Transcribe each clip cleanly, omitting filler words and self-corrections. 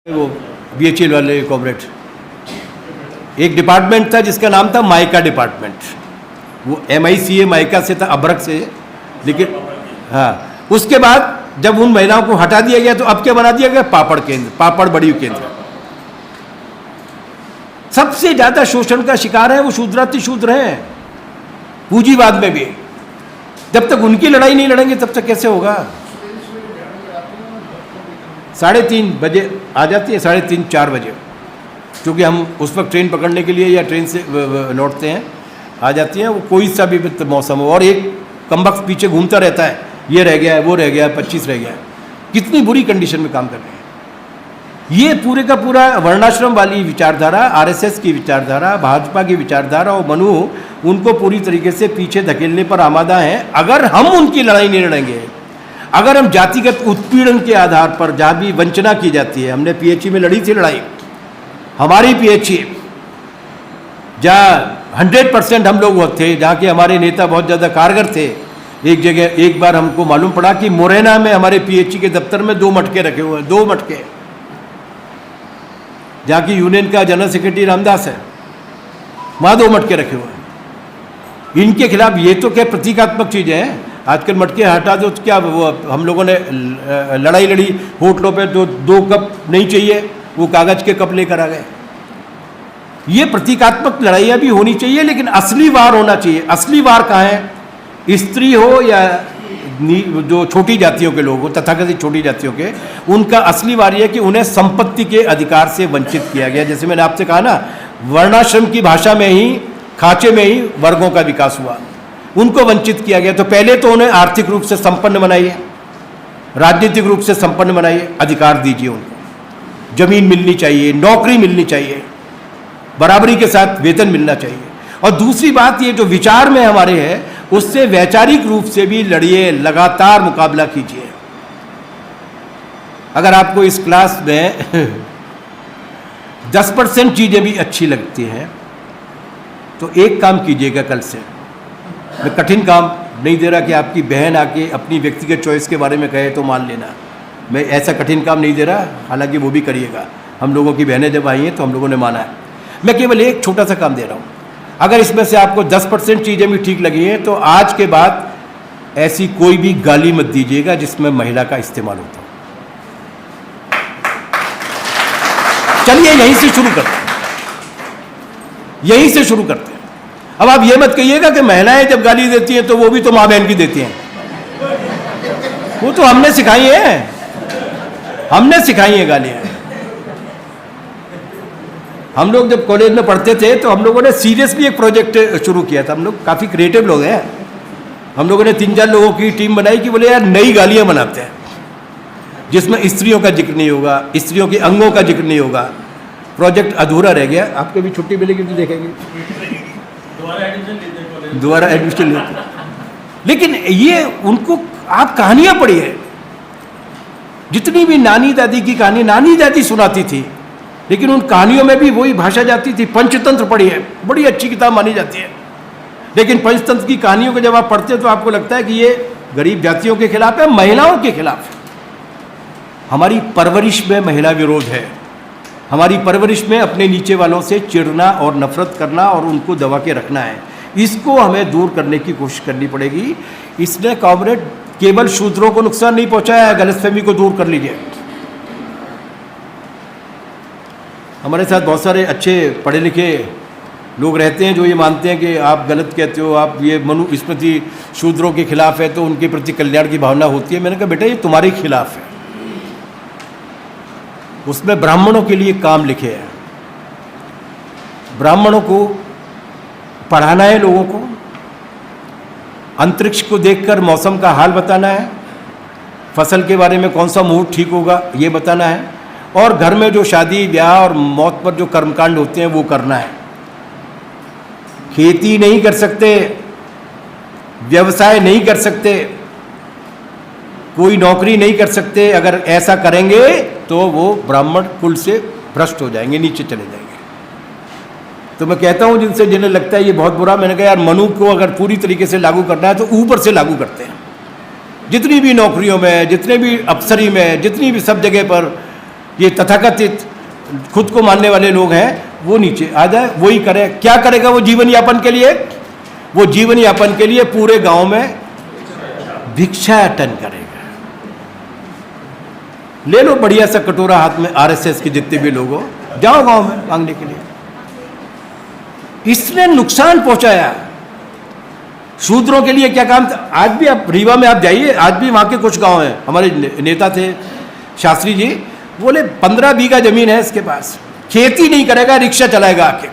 वो BHEL वाले corporate एक डिपार्टमेंट था जिसका नाम था माइका डिपार्टमेंट। वो MICA माइका से था, अभ्रक से। लेकिन हाँ, उसके बाद जब उन महिलाओं को हटा दिया गया तो अब क्या बना दिया गया? पापड़ केंद्र, पापड़ बड़ी केंद्र। सबसे ज्यादा शोषण का शिकार है वो शूद्रातिशूद्र हैं, पूंजीवाद में भी। जब तक उनकी लड़ाई नहीं लड़ेंगे तब तक कैसे होगा? 3:30 बजे आ जाती है, 3:30 4 बजे, क्योंकि हम उस वक्त ट्रेन पकड़ने के लिए या ट्रेन से लौटते हैं, आ जाती हैं। वो कोई सा भी मौसम हो, और एक कमबख्त पीछे घूमता रहता है, ये रह गया है, वो रह गया है, 25 रह गया है। कितनी बुरी कंडीशन में काम कर रहे हैं। ये पूरे का पूरा वर्णाश्रम वाली विचारधारा, RSS की विचारधारा, भाजपा की विचारधारा और मनु उनको पूरी तरीके से पीछे धकेलने पर आमादा हैं। अगर हम उनकी लड़ाई नहीं लड़ेंगे, अगर हम जातिगत उत्पीड़न के आधार पर, जहाँ भी वंचना की जाती है, हमने PHE में लड़ी थी लड़ाई, हमारी PHE जहाँ 100% हम लोग थे, जहाँ के हमारे नेता बहुत ज़्यादा कारगर थे। एक जगह एक बार हमको मालूम पड़ा कि मुरैना में हमारे PHE के दफ्तर में 2 मटके रखे हुए हैं, 2 मटके, जहाँ की यूनियन का जनरल सेक्रेटरी रामदास है, वहाँ 2 मटके रखे हुए हैं। इनके खिलाफ ये तो क्या प्रतीकात्मक चीज़ें हैं। आजकल मटके हटा दो तो क्या वो हम लोगों ने लड़ाई लड़ी होटलों पे, तो 2 कप नहीं चाहिए, वो कागज के कप लेकर आ गए। ये प्रतीकात्मक लड़ाइयाँ भी होनी चाहिए, लेकिन असली वार होना चाहिए। असली वार कहाँ है? स्त्री हो या जो छोटी जातियों के लोग हो, तथाकथित छोटी जातियों के, उनका असली वार यह है कि उन्हें संपत्ति के अधिकार से वंचित किया गया। जैसे मैंने आपसे कहा ना, वर्णाश्रम की भाषा में ही, खांचे में ही वर्गों का विकास हुआ, उनको वंचित किया गया। तो पहले तो उन्हें आर्थिक रूप से संपन्न बनाइए, राजनीतिक रूप से संपन्न बनाइए, अधिकार दीजिए उनको, जमीन मिलनी चाहिए, नौकरी मिलनी चाहिए, बराबरी के साथ वेतन मिलना चाहिए। और दूसरी बात, ये जो विचार में हमारे है, उससे वैचारिक रूप से भी लड़िए, लगातार मुकाबला कीजिए। अगर आपको इस क्लास में 10% चीजें भी अच्छी लगती हैं तो एक काम कीजिएगा कल से। मैं कठिन काम नहीं दे रहा कि आपकी बहन आके अपनी व्यक्तिगत चॉइस के बारे में कहे तो मान लेना, मैं ऐसा कठिन काम नहीं दे रहा, हालांकि वो भी करिएगा। हम लोगों की बहनें जब आई हैं तो हम लोगों ने माना है। मैं केवल एक छोटा सा काम दे रहा हूँ। अगर इसमें से आपको 10% चीज़ें भी ठीक लगी हैं तो आज के बाद ऐसी कोई भी गाली मत दीजिएगा जिसमें महिला का इस्तेमाल होता हो। चलिए यहीं से शुरू करते हैं, यहीं से शुरू करते हैं। अब आप ये मत कहिएगा कि महिलाएं जब गाली देती हैं तो वो भी तो माँ बहन की देती हैं। वो तो हमने सिखाई है, हमने सिखाई है गालियां। हम लोग जब कॉलेज में पढ़ते थे तो हम लोगों ने सीरियसली एक प्रोजेक्ट शुरू किया था। हम लोग काफ़ी क्रिएटिव लोग हैं। हम लोगों ने 3-4 लोगों की टीम बनाई कि बोले यार नई गालियाँ बनाते हैं जिसमें स्त्रियों का जिक्र नहीं होगा, स्त्रियों के अंगों का जिक्र नहीं होगा। प्रोजेक्ट अधूरा रह गया। आपको भी छुट्टी मिलेगी तो देखेंगे, दोबारा एडमिशन लेते। लेकिन ये उनको आप कहानियाँ पढ़िए, जितनी भी नानी दादी की कहानी नानी दादी सुनाती थी, लेकिन उन कहानियों में भी वही भाषा जाती थी। पंचतंत्र पढ़ी है, बड़ी अच्छी किताब मानी जाती है, लेकिन पंचतंत्र की कहानियों को जब आप पढ़ते हैं तो आपको लगता है कि ये गरीब जातियों के खिलाफ है, महिलाओं के खिलाफ है। हमारी परवरिश में महिला विरोध है। हमारी परवरिश में अपने नीचे वालों से चिढ़ना और नफरत करना और उनको दबा के रखना है। इसको हमें दूर करने की कोशिश करनी पड़ेगी। इसने कॉमरेड केवल शूद्रों को नुकसान नहीं पहुंचाया है, गलतफहमी को दूर कर लीजिए। हमारे साथ बहुत सारे अच्छे पढ़े लिखे लोग रहते हैं जो ये मानते हैं कि आप गलत कहते हो, आप ये मनुस्मृति शूद्रों के खिलाफ है तो उनके प्रति कल्याण की भावना होती है। मैंने कहा बेटा ये तुम्हारे खिलाफ है। उसमें ब्राह्मणों के लिए काम लिखे हैं। ब्राह्मणों को पढ़ाना है, लोगों को अंतरिक्ष को देखकर मौसम का हाल बताना है, फसल के बारे में कौन सा मुहूर्त ठीक होगा ये बताना है, और घर में जो शादी ब्याह और मौत पर जो कर्मकांड होते हैं वो करना है। खेती नहीं कर सकते, व्यवसाय नहीं कर सकते, कोई नौकरी नहीं कर सकते। अगर ऐसा करेंगे तो वो ब्राह्मण कुल से भ्रष्ट हो जाएंगे, नीचे चले जाएंगे। तो मैं कहता हूं जिन्हें लगता है ये बहुत बुरा, मैंने कहा यार मनु को अगर पूरी तरीके से लागू करना है तो ऊपर से लागू करते हैं। जितनी भी नौकरियों में, जितने भी अफसरी में, जितनी भी सब जगह पर ये तथाकथित खुद को मानने वाले लोग हैं वो नीचे आ जाए, वही करे। क्या करेगा वो जीवन यापन के लिए? वो जीवन यापन के लिए पूरे गांव में भिक्षाटन करेगा। ले लो बढ़िया सा कटोरा हाथ में, आरएसएस के जितने भी लोग हो, जाओ गांव में मांगने के लिए। इसने नुकसान पहुंचाया। शूद्रों के लिए क्या काम था? आज भी आप रीवा में आप जाइए, आज भी वहां के कुछ गांव हैं। हमारे नेता थे शास्त्री जी, बोले 15 बीघा जमीन है इसके पास, खेती नहीं करेगा, रिक्शा चलाएगा आके।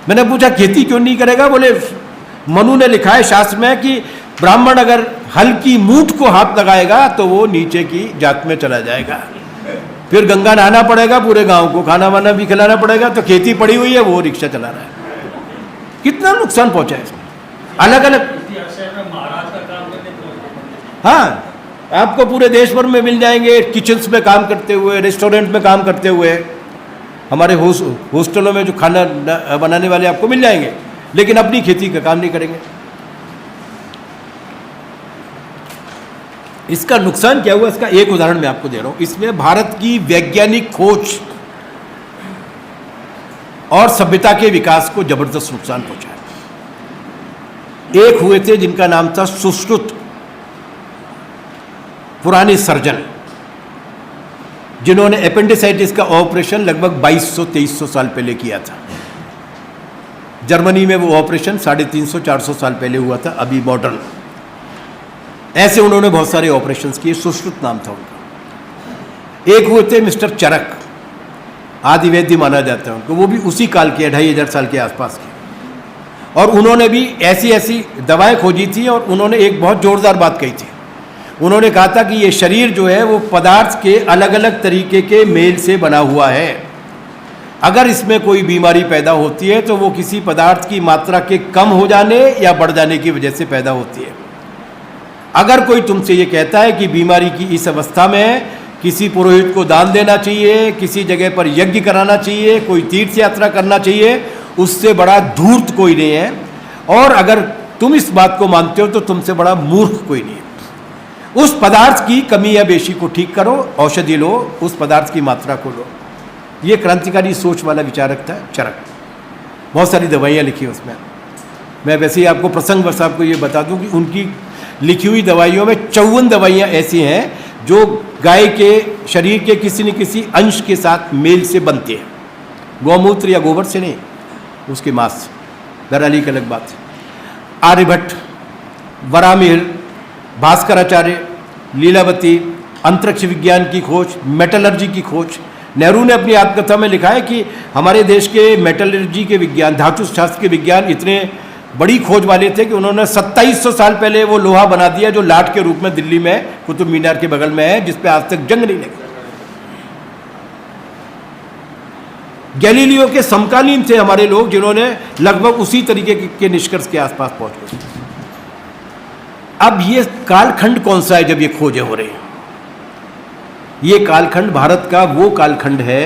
मैंने पूछा खेती क्यों नहीं करेगा? बोले मनु ने लिखा है शास्त्र में कि ब्राह्मण अगर हल की मूठ को हाथ लगाएगा तो वो नीचे की जात में चला जाएगा, फिर गंगा नहाना पड़ेगा, पूरे गांव को खाना वाना भी खिलाना पड़ेगा, तो खेती पड़ी हुई है, वो रिक्शा चला रहा है। कितना नुकसान पहुंचा है इसमें। अलग अलग, हाँ, आपको पूरे देश भर में मिल जाएंगे, किचन्स में काम करते हुए, रेस्टोरेंट में काम करते हुए, हमारे हॉस्टलों में जो खाना बनाने वाले आपको मिल जाएंगे, लेकिन अपनी खेती का काम नहीं करेंगे। इसका नुकसान क्या हुआ, इसका एक उदाहरण मैं आपको दे रहा हूं। इसमें भारत की वैज्ञानिक खोज और सभ्यता के विकास को जबरदस्त नुकसान पहुंचा है। एक हुए थे जिनका नाम था सुश्रुत, पुराने सर्जन, जिन्होंने एपेंडिसाइटिस का ऑपरेशन लगभग 2200-2300 साल पहले किया था। जर्मनी में वो ऑपरेशन 350-400 साल पहले हुआ था, अभी मॉडर्न। ऐसे उन्होंने बहुत सारे ऑपरेशंस किए, सुश्रुत नाम था उनका। एक हुए थे मिस्टर चरक, आदि वैद्य माना जाता है उनको, वो भी उसी काल के 2500 साल के आसपास के। और उन्होंने भी ऐसी ऐसी दवाएं खोजी थी, और उन्होंने एक बहुत जोरदार बात कही थी। उन्होंने कहा था कि ये शरीर जो है वो पदार्थ के अलग अलग तरीके के मेल से बना हुआ है। अगर इसमें कोई बीमारी पैदा होती है तो वो किसी पदार्थ की मात्रा के कम हो जाने या बढ़ जाने की वजह से पैदा होती है। अगर कोई तुमसे ये कहता है कि बीमारी की इस अवस्था में किसी पुरोहित को दान देना चाहिए, किसी जगह पर यज्ञ कराना चाहिए, कोई तीर्थ यात्रा करना चाहिए, उससे बड़ा धूर्त कोई नहीं है। और अगर तुम इस बात को मानते हो तो तुमसे बड़ा मूर्ख कोई नहीं है। उस पदार्थ की कमी या बेशी को ठीक करो, औषधि लो, उस पदार्थ की मात्रा को लो। ये क्रांतिकारी सोच वाला विचारक था चरक। बहुत सारी दवाइयाँ लिखी उसमें। मैं वैसे ही आपको प्रसंगवश आपको ये बता दूं कि उनकी लिखी हुई दवाइयों में 54 दवाइयाँ ऐसी हैं जो गाय के शरीर के किसी न किसी अंश के साथ मेल से बनती है, गौमूत्र या गोबर से नहीं, उसके मांस से। बहरहाल एक अलग बात है। आर्यभट्ट, वरामिहिर, भास्कराचार्य, लीलावती, अंतरिक्ष विज्ञान की खोज, मेटलर्जी की खोज। नेहरू ने अपनी आत्मकथा में लिखा है कि हमारे देश के मेटलर्जी के विज्ञान, धातु शास्त्र के विज्ञान इतने बड़ी खोज वाले थे कि उन्होंने 2700 साल पहले वो लोहा बना दिया जो लाट के रूप में दिल्ली में कुतुब मीनार के बगल में है, जिस पे आज तक जंग नहीं लगी। गैलीलियो के समकालीन थे हमारे लोग, जिन्होंने लगभग उसी तरीके के निष्कर्ष के आसपास पहुंच गए। अब ये कालखंड कौन सा है जब ये खोजें हो रही हैं? ये कालखंड भारत का वो कालखंड है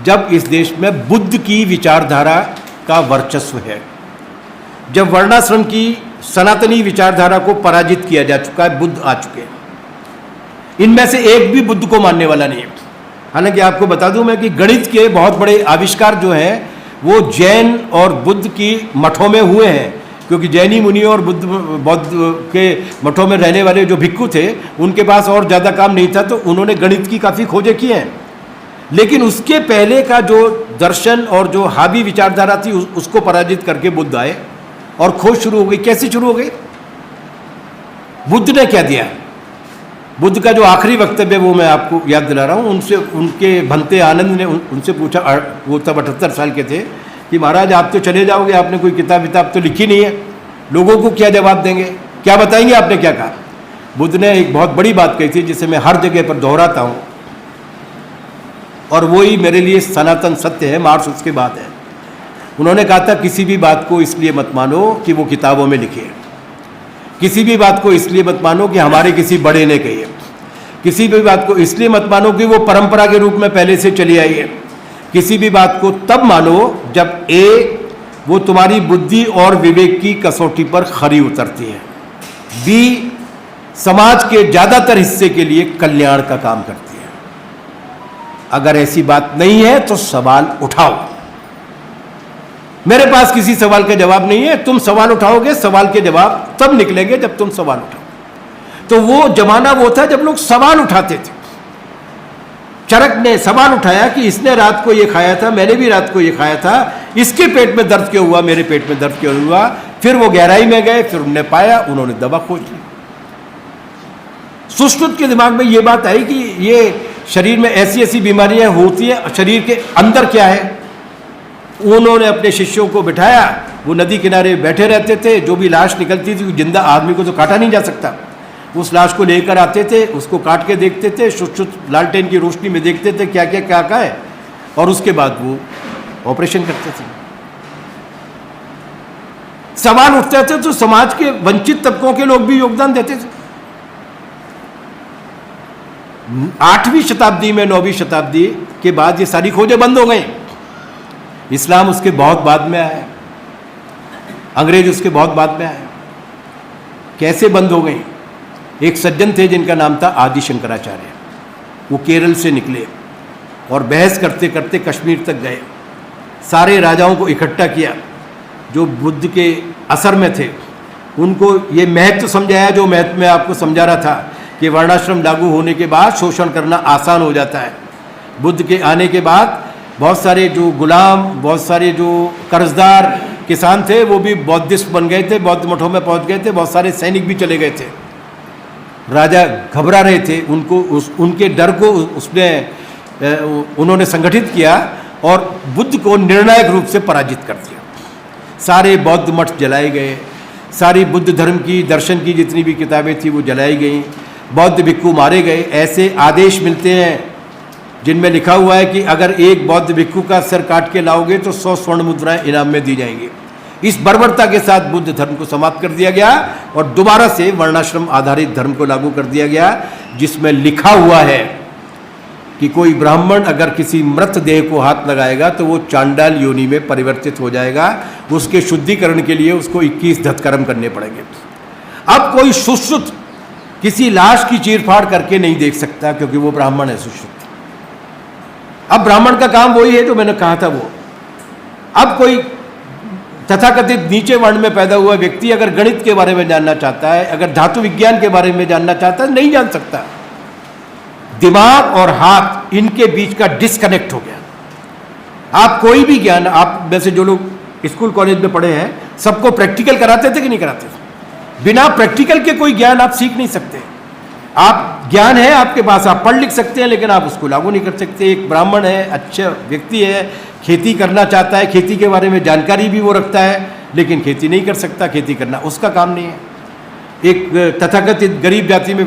जब इस देश में बुद्ध की विचारधारा का वर्चस्व है, जब वर्णाश्रम की सनातनी विचारधारा को पराजित किया जा चुका है, बुद्ध आ चुके हैं। इनमें से एक भी बुद्ध को मानने वाला नहीं है। हालांकि आपको बता दूं मैं कि गणित के बहुत बड़े आविष्कार जो हैं वो जैन और बुद्ध की मठों में हुए हैं, क्योंकि जैनी मुनि और बौद्ध के मठों में रहने वाले जो भिक्खु थे उनके पास और ज़्यादा काम नहीं था, तो उन्होंने गणित की काफ़ी खोजें की हैं। लेकिन उसके पहले का जो दर्शन और जो हावी विचारधारा थी उसको पराजित करके बुद्ध आए और खोज शुरू हो गई। कैसे शुरू हो गई? बुद्ध ने क्या दिया? बुद्ध का जो आखिरी वक्तव्य वो मैं आपको याद दिला रहा हूँ। उनसे, उनके भंते आनंद ने उनसे पूछा, वो तब 78 साल के थे, कि महाराज आप तो चले जाओगे, आपने कोई किताब विताब तो लिखी नहीं है, लोगों को क्या जवाब देंगे, क्या बताएंगे? आपने क्या कहा? बुद्ध ने एक बहुत बड़ी बात कही थी जिसे मैं हर जगह पर दोहराता हूँ, और वही मेरे लिए सनातन सत्य है, मार्स उसके बाद है। उन्होंने कहा था किसी भी बात को इसलिए मत मानो कि वो किताबों में लिखी है, किसी भी बात को इसलिए मत मानो कि हमारे किसी बड़े ने कही है, किसी भी बात को इसलिए मत मानो कि वो परंपरा के रूप में पहले से चली आई है, किसी भी बात को तब मानो जब ए वो तुम्हारी बुद्धि और विवेक की कसौटी पर खरी उतरती है, बी समाज के ज़्यादातर हिस्से के लिए कल्याण का काम करती है। अगर ऐसी बात नहीं है तो सवाल उठाओ। मेरे पास किसी सवाल का जवाब नहीं है, तुम सवाल उठाओगे, सवाल के जवाब तब निकलेंगे जब तुम सवाल उठाओ। तो वो जमाना वो था जब लोग सवाल उठाते थे। चरक ने सवाल उठाया कि इसने रात को ये खाया था, मैंने भी रात को ये खाया था, इसके पेट में दर्द क्यों हुआ, मेरे पेट में दर्द क्यों हुआ। फिर वो गहराई में गए, फिर उन्होंने पाया, उन्होंने दवा खोज ली। सुश्रुत के दिमाग में ये बात आई कि ये शरीर में ऐसी ऐसी बीमारियां होती हैं, शरीर के अंदर क्या है। उन्होंने अपने शिष्यों को बिठाया, वो नदी किनारे बैठे रहते थे, जो भी लाश निकलती थी, जिंदा आदमी को तो काटा नहीं जा सकता, उस लाश को लेकर आते थे, उसको काट के देखते थे, सुश्रुत लालटेन की रोशनी में देखते थे क्या क्या क्या है, और उसके बाद वो ऑपरेशन करते थे। सवाल उठते थे तो समाज के वंचित तबकों के लोग भी योगदान देते थे। 8वीं शताब्दी में 9वीं शताब्दी के बाद ये सारी खोजें बंद हो गई। इस्लाम उसके बहुत बाद में आया, अंग्रेज उसके बहुत बाद में आए। कैसे बंद हो गई? एक सज्जन थे जिनका नाम था आदि शंकराचार्य, वो केरल से निकले और बहस करते करते कश्मीर तक गए। सारे राजाओं को इकट्ठा किया जो बुद्ध के असर में थे, उनको ये महत्व समझाया जो महत्व मैं आपको समझा रहा था कि वर्णाश्रम लागू होने के बाद शोषण करना आसान हो जाता है। बुद्ध के आने के बाद बहुत सारे जो गुलाम, बहुत सारे जो कर्जदार किसान थे वो भी बौद्धिस्ट बन गए थे, बौद्ध मठों में पहुंच गए थे, बहुत सारे सैनिक भी चले गए थे। राजा घबरा रहे थे, उनके डर को उन्होंने संगठित किया और बुद्ध को निर्णायक रूप से पराजित कर दिया। सारे बौद्ध मठ जलाए गए, सारी बुद्ध धर्म की, दर्शन की जितनी भी किताबें थी वो जलाई गई, बौद्ध भिक्खु मारे गए। ऐसे आदेश मिलते हैं जिनमें लिखा हुआ है कि अगर एक बौद्ध भिक्खु का सिर काट के लाओगे तो 100 स्वर्ण मुद्राएं इनाम में दी जाएंगी। इस बर्बरता के साथ बुद्ध धर्म को समाप्त कर दिया गया और दोबारा से वर्णाश्रम आधारित धर्म को लागू कर दिया गया, जिसमें लिखा हुआ है कि कोई ब्राह्मण अगर किसी मृत देह को हाथ लगाएगा तो वो चांडाल योनि में परिवर्तित हो जाएगा। उसके शुद्धिकरण के लिए उसको 21 धत्कर्म करने पड़ेंगे। अब कोई सुश्रुत किसी लाश की चीरफाड़ करके नहीं देख सकता क्योंकि वो ब्राह्मण है, सुश्रुत। अब ब्राह्मण का काम वही है जो मैंने कहा था वो। अब कोई तथाकथित नीचे वर्ण में पैदा हुआ व्यक्ति अगर गणित के बारे में जानना चाहता है, अगर धातु विज्ञान के बारे में जानना चाहता है, नहीं जान सकता। दिमाग और हाथ, इनके बीच का डिस्कनेक्ट हो गया। आप कोई भी ज्ञान, आप वैसे जो लोग स्कूल कॉलेज में पढ़े हैं, सबको प्रैक्टिकल कराते थे कि नहीं कराते थे? बिना प्रैक्टिकल के कोई ज्ञान आप सीख नहीं सकते। आप ज्ञान है आपके पास, आप पढ़ लिख सकते हैं, लेकिन आप उसको लागू नहीं कर सकते। एक ब्राह्मण है, अच्छा व्यक्ति है, खेती करना चाहता है, खेती के बारे में जानकारी भी वो रखता है, लेकिन खेती नहीं कर सकता, खेती करना उसका काम नहीं है। एक तथाकथित गरीब जाति में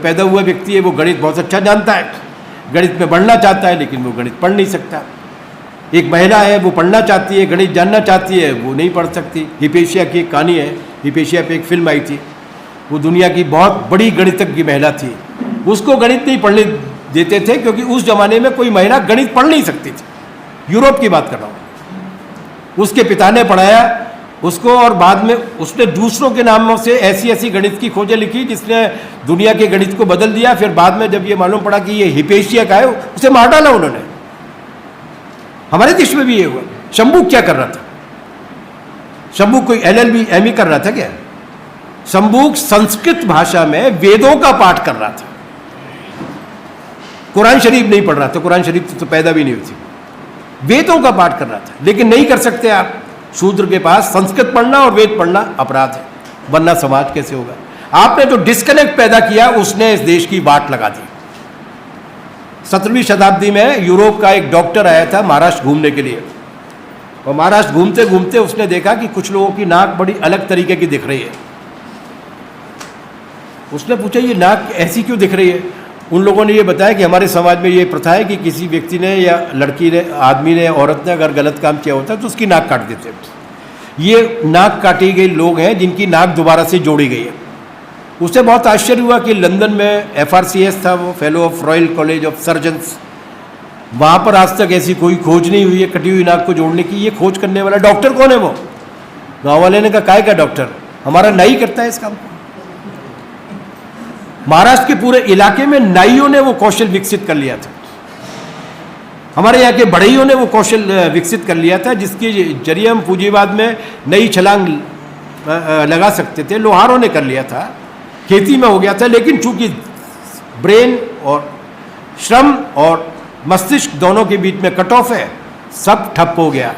पैदा हुआ व्यक्ति है, वो गणित बहुत अच्छा जानता है, गणित में बढ़ना चाहता है, लेकिन वो गणित पढ़ नहीं सकता। एक महिला है, वो पढ़ना चाहती है, गणित जानना चाहती है, वो नहीं पढ़ सकती। हिपेशिया की एक कहानी है, हिपेशिया पे एक फिल्म आई थी, वो दुनिया की बहुत बड़ी गणितज्ञ महिला थी। उसको गणित नहीं पढ़ने देते थे क्योंकि उस जमाने में कोई महिला गणित पढ़ नहीं सकती थी। यूरोप की बात कर रहा हूँ। उसके पिता ने पढ़ाया उसको और बाद में उसने दूसरों के नामों से ऐसी ऐसी गणित की खोजें लिखी जिसने दुनिया के गणित को बदल दिया। फिर बाद में जब ये मालूम पड़ा कि ये हिपेशिया का है, उसे मार डाला उन्होंने। हमारे देश में भी ये हुआ। शंभू क्या कर रहा था? शंभू कोई LLB ME कर रहा था क्या? शंभू संस्कृत भाषा में वेदों का पाठ कर रहा था, कुरान शरीफ नहीं पढ़ रहा था। कुरान शरीफ तो पैदा भी नहीं हुई थी, वेदों का पाठ कर रहा था। लेकिन नहीं कर सकते आप, शूद्र के पास संस्कृत पढ़ना और वेद पढ़ना अपराध है, वरना समाज कैसे होगा? आपने जो डिस्कनेक्ट पैदा किया उसने इस देश की बाट लगा दी। 17वीं शताब्दी में यूरोप का एक डॉक्टर आया था महाराष्ट्र घूमने के लिए, और महाराष्ट्र घूमते घूमते उसने देखा कि कुछ लोगों की नाक बड़ी अलग तरीके की दिख रही है। उसने पूछा ये नाक ऐसी क्यों दिख रही है? उन लोगों ने ये बताया कि हमारे समाज में ये प्रथा है कि किसी व्यक्ति ने या लड़की ने, आदमी ने, औरत ने अगर गलत काम किया होता है तो उसकी नाक काट देते हैं। ये नाक काटी गई लोग हैं जिनकी नाक दोबारा से जोड़ी गई है। उसे बहुत आश्चर्य हुआ कि लंदन में FRCS था, वो fellow of royal college of surgeons, वहाँ पर आज तक ऐसी कोई खोज नहीं हुई है कटी हुई नाक को जोड़ने की। ये खोज करने वाला डॉक्टर कौन है? वो गाँव वाले ने कहा काय का डॉक्टर, हमारा नाई करता है इस काम को। महाराष्ट्र के पूरे इलाके में नाइयों ने वो कौशल विकसित कर लिया था। हमारे यहाँ के बढ़इयों ने वो कौशल विकसित कर लिया था जिसके जरिए हम पूंजीवाद में नई छलांग लगा सकते थे। लोहारों ने कर लिया था, खेती में हो गया था, लेकिन चूंकि ब्रेन और श्रम और मस्तिष्क दोनों के बीच में कट ऑफ है, सब ठप हो गया।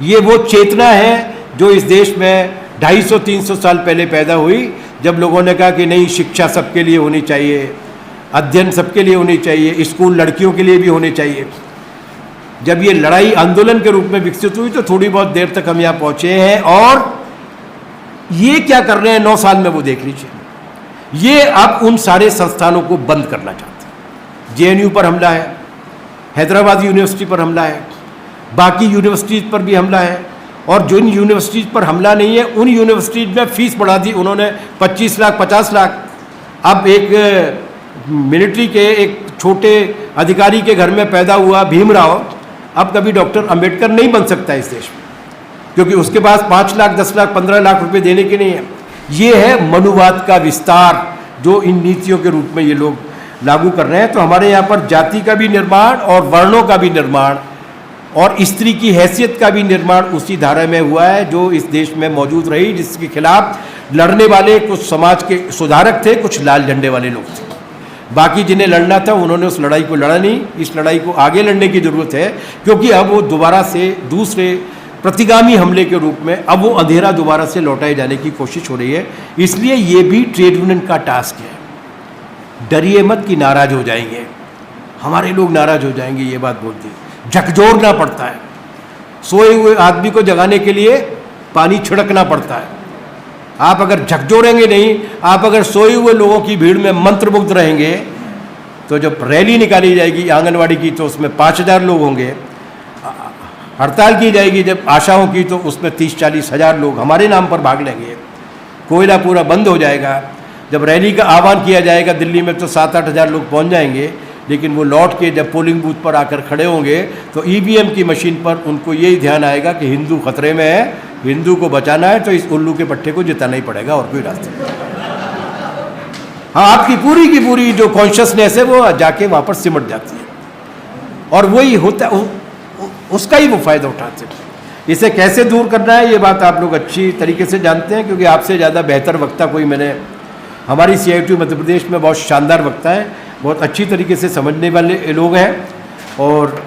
ये वो चेतना है जो इस देश में 250-300 साल पहले पैदा हुई, जब लोगों ने कहा कि नहीं, शिक्षा सबके लिए होनी चाहिए, अध्ययन सबके लिए होनी चाहिए, स्कूल लड़कियों के लिए भी होने चाहिए। जब ये लड़ाई आंदोलन के रूप में विकसित हुई तो थोड़ी बहुत देर तक हम यहाँ पहुँचे हैं, और ये क्या कर रहे हैं 9 साल में वो देख लीजिए। ये अब उन सारे संस्थानों को बंद करना चाहते हैं। जेएनयू पर हमला है, हैदराबाद यूनिवर्सिटी पर हमला है, बाकी यूनिवर्सिटीज़ पर भी हमला है, और जिन यूनिवर्सिटीज़ पर हमला नहीं है उन यूनिवर्सिटीज़ में फ़ीस बढ़ा दी उन्होंने 25 लाख 50 लाख। अब एक मिलिट्री के एक छोटे अधिकारी के घर में पैदा हुआ भीमराव अब कभी डॉक्टर अंबेडकर नहीं बन सकता इस देश में, क्योंकि उसके पास 5 लाख 10 लाख 15 लाख रुपए देने के नहीं है। ये है मनुवाद का विस्तार जो इन नीतियों के रूप में ये लोग लागू कर रहे हैं। तो हमारे यहाँ पर जाति का भी निर्माण और वर्णों का भी निर्माण और स्त्री की हैसियत का भी निर्माण उसी धारा में हुआ है जो इस देश में मौजूद रही, जिसके खिलाफ लड़ने वाले कुछ समाज के सुधारक थे, कुछ लाल झंडे वाले लोग थे। बाकी जिन्हें लड़ना था उन्होंने उस लड़ाई को लड़ा नहीं। इस लड़ाई को आगे लड़ने की ज़रूरत है, क्योंकि अब वो दोबारा से दूसरे प्रतिगामी हमले के रूप में अब वो अंधेरा दोबारा से लौटाए जाने की कोशिश हो रही है। इसलिए ये भी ट्रेड यूनियन का टास्क है। डरिए मत कि नाराज हो जाएंगे, हमारे लोग नाराज हो जाएंगे, ये बात बोलती है। झकझोरना पड़ता है, सोए हुए आदमी को जगाने के लिए पानी छिड़कना पड़ता है। आप अगर झकझोरेंगे नहीं, आप अगर सोए हुए लोगों की भीड़ में मंत्रमुग्ध रहेंगे, तो जब रैली निकाली जाएगी आंगनवाड़ी की तो उसमें 5000 लोग होंगे, हड़ताल की जाएगी जब आशाओं की तो उसमें 30-40 हज़ार लोग हमारे नाम पर भाग लेंगे। कोयला पूरा बंद हो जाएगा। जब रैली का आह्वान किया जाएगा दिल्ली में तो 7-8 हज़ार लोग पहुंच जाएंगे, लेकिन वो लौट के जब पोलिंग बूथ पर आकर खड़े होंगे तो ईवीएम की मशीन पर उनको यही ध्यान आएगा कि हिंदू खतरे में है, हिंदू को बचाना है, तो इस उल्लू के पट्टे को जिताना ही पड़ेगा, और कोई रास्ता नहीं। हाँ, आपकी पूरी की पूरी जो कॉन्शियसनेस है वो जाके वहाँ पर सिमट जाती है, और वही होता उसका ही वो फ़ायदा उठाते हैं। इसे कैसे दूर करना है ये बात आप लोग अच्छी तरीके से जानते हैं, क्योंकि आपसे ज़्यादा बेहतर वक्ता कोई मैंने, हमारी CITU मध्य प्रदेश में बहुत शानदार वक्ता है, बहुत अच्छी तरीके से समझने वाले लोग हैं और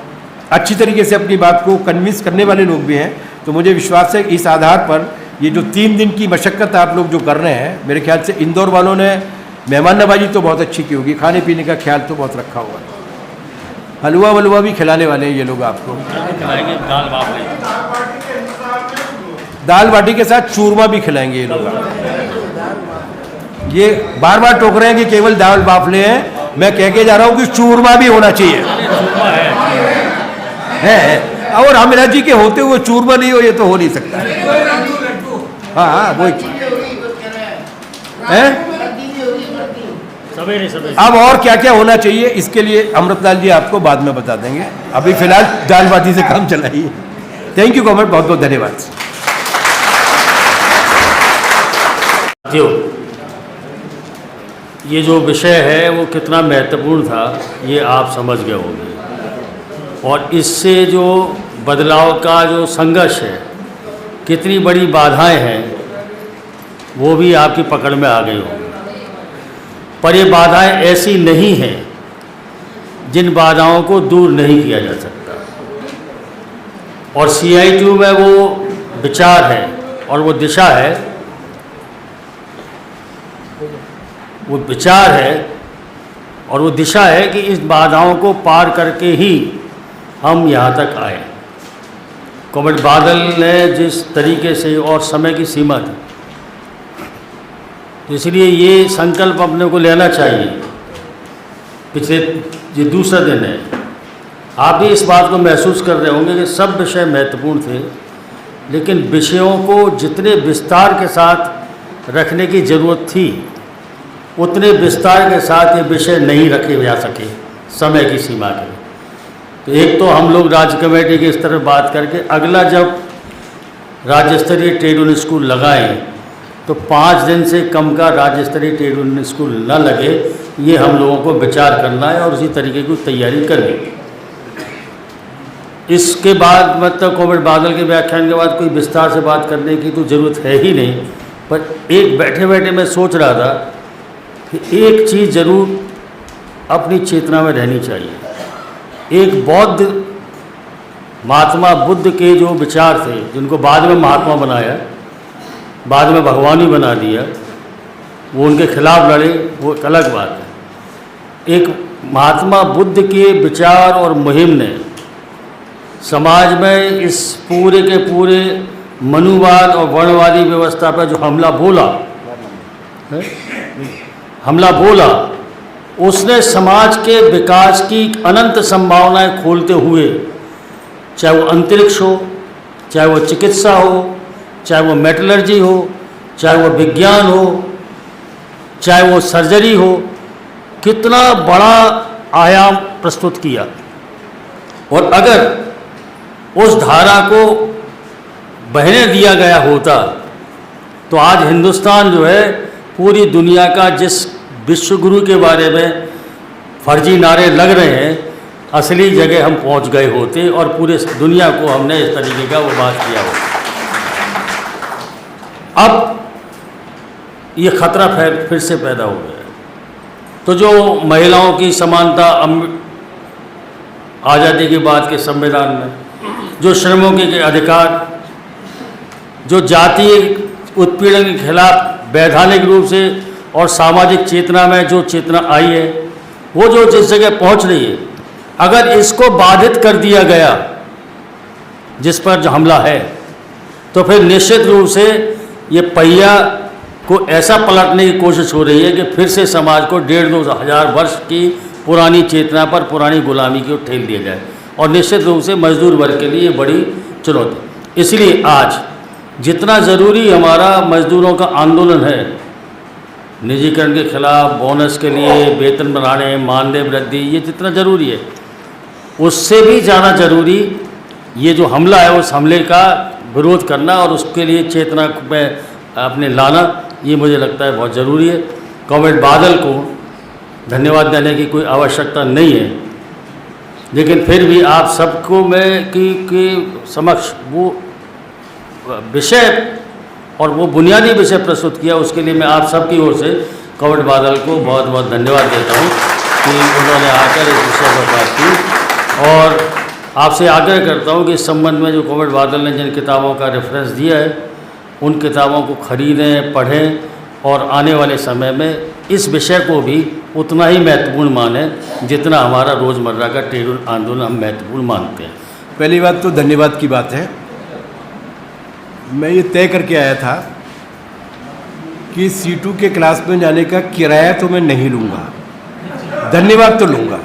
अच्छी तरीके से अपनी बात को कन्विंस करने वाले लोग भी हैं। तो मुझे विश्वास है इस आधार पर ये जो 3 दिन की मशक्क़त आप लोग जो कर रहे हैं, मेरे ख्याल से इंदौर वालों ने मेहमान नवाजी तो बहुत अच्छी की होगी, खाने पीने का ख्याल तो बहुत रखा होगा। हलवा वलवा भी खिलाने वाले हैं ये लोग आपको, दाल बाटी के साथ चूरमा भी खिलाएंगे ये लोग आपको। ये बार बार टोक रहे हैं कि केवल दाल बाफले हैं, मैं कह के जा रहा हूँ कि चूरमा भी होना चाहिए। है और अमिरा जी के होते हुए चूरमा नहीं हो, ये तो हो नहीं सकता। हाँ हाँ वही है। अब और क्या क्या होना चाहिए इसके लिए अमृतलाल जी आपको बाद में बता देंगे, अभी फिलहाल दाल बाटी से काम चलाइए। थैंक यू कॉमरेड, बहुत बहुत धन्यवाद। ये जो विषय है वो कितना महत्वपूर्ण था ये आप समझ गए होंगे, और इससे जो बदलाव का जो संघर्ष है, कितनी बड़ी बाधाएं हैं वो भी आपकी पकड़ में आ गई होंगी। पर ये बाधाएं ऐसी नहीं हैं जिन बाधाओं को दूर नहीं किया जा सकता, और CITU में वो विचार है और वो दिशा है, वो विचार है और वो दिशा है कि इस बाधाओं को पार करके ही हम यहाँ तक आए। कॉमरेड बादल ने जिस तरीके से, और समय की सीमा थी, इसलिए ये संकल्प अपने को लेना चाहिए। पिछले ये दूसरा दिन है, आप भी इस बात को महसूस कर रहे होंगे कि सब विषय महत्वपूर्ण थे, लेकिन विषयों को जितने विस्तार के साथ रखने की ज़रूरत थी उतने विस्तार के साथ ये विषय नहीं रखे जा सके समय की सीमा के। तो एक तो हम लोग राज्य कमेटी के इस तरह बात करके अगला जब राज्य स्तरीय ट्रेड यूनियन स्कूल लगाएं तो 5 दिन से कम का राज्य स्तरीय ट्रेड यूनियन स्कूल न लगे, ये हम लोगों को विचार करना है और उसी तरीके की तैयारी करनी है। इसके बाद मतलब कोविड बादल के व्याख्यान के बाद कोई विस्तार से बात करने की तो ज़रूरत है ही नहीं, पर एक बैठे बैठे मैं सोच रहा था कि एक चीज़ ज़रूर अपनी चेतना में रहनी चाहिए। एक बौद्ध महात्मा बुद्ध के जो विचार थे, जिनको बाद में महात्मा बनाया, बाद में भगवान ही बना दिया, वो उनके खिलाफ लड़े, वो एक अलग बात है। एक महात्मा बुद्ध के विचार और मुहिम ने समाज में इस पूरे के पूरे मनुवाद और वर्णवादी व्यवस्था पर जो हमला बोला, उसने समाज के विकास की अनंत संभावनाएं खोलते हुए, चाहे वो अंतरिक्ष हो, चाहे वो चिकित्सा हो, चाहे वो मेटलर्जी हो, चाहे वो विज्ञान हो, चाहे वो सर्जरी हो, कितना बड़ा आयाम प्रस्तुत किया। और अगर उस धारा को बहने दिया गया होता तो आज हिंदुस्तान जो है पूरी दुनिया का, जिस विश्वगुरु के बारे में फर्जी नारे लग रहे हैं, असली जगह हम पहुंच गए होते और पूरे दुनिया को हमने इस तरीके का वो बात किया होता। अब ये खतरा फिर से पैदा हो गया। तो जो महिलाओं की समानता आज़ादी के बाद के संविधान में, जो श्रमों के अधिकार, जो जातीय उत्पीड़न के खिलाफ वैधानिक रूप से और सामाजिक चेतना में जो चेतना आई है, वो जो जिस जगह पहुंच रही है, अगर इसको बाधित कर दिया गया, जिस पर जो हमला है, तो फिर निश्चित रूप से ये पहिया को ऐसा पलटने की कोशिश हो रही है कि फिर से समाज को 1,500-2 हज़ार वर्ष की पुरानी चेतना पर, पुरानी गुलामी की ओर ठेल दिया जाए। और निश्चित रूप से मजदूर वर्ग के लिए ये बड़ी चुनौती। इसलिए आज जितना ज़रूरी हमारा मजदूरों का आंदोलन है, निजीकरण के खिलाफ, बोनस के लिए, वेतन बढ़ाने, मानदेय वृद्धि, ये जितना ज़रूरी है, उससे भी ज़्यादा ज़रूरी ये जो हमला है, उस हमले का विरोध करना और उसके लिए चेतना में अपने लाना, ये मुझे लगता है बहुत ज़रूरी है। कॉमरेड बादल को धन्यवाद देने की कोई आवश्यकता नहीं है, लेकिन फिर भी आप सबको मैं की समक्ष वो विषय और वो बुनियादी विषय प्रस्तुत किया, उसके लिए मैं आप सबकी ओर से कॉमरेड बादल को बहुत बहुत धन्यवाद देता हूँ कि उन्होंने आकर इस विषय पर बात की। और आपसे आग्रह करता हूँ कि इस संबंध में जो कॉमरेड बादल ने जिन किताबों का रेफरेंस दिया है, उन किताबों को खरीदें, पढ़ें और आने वाले समय में इस विषय को भी उतना ही महत्वपूर्ण मानें जितना हमारा रोज़मर्रा का ट्रेड आंदोलन हम महत्वपूर्ण मानते हैं। पहली बात तो धन्यवाद की बात है। मैं ये तय करके आया था कि C2 के क्लास में जाने का किराया तो मैं नहीं लूँगा, धन्यवाद तो लूँगा।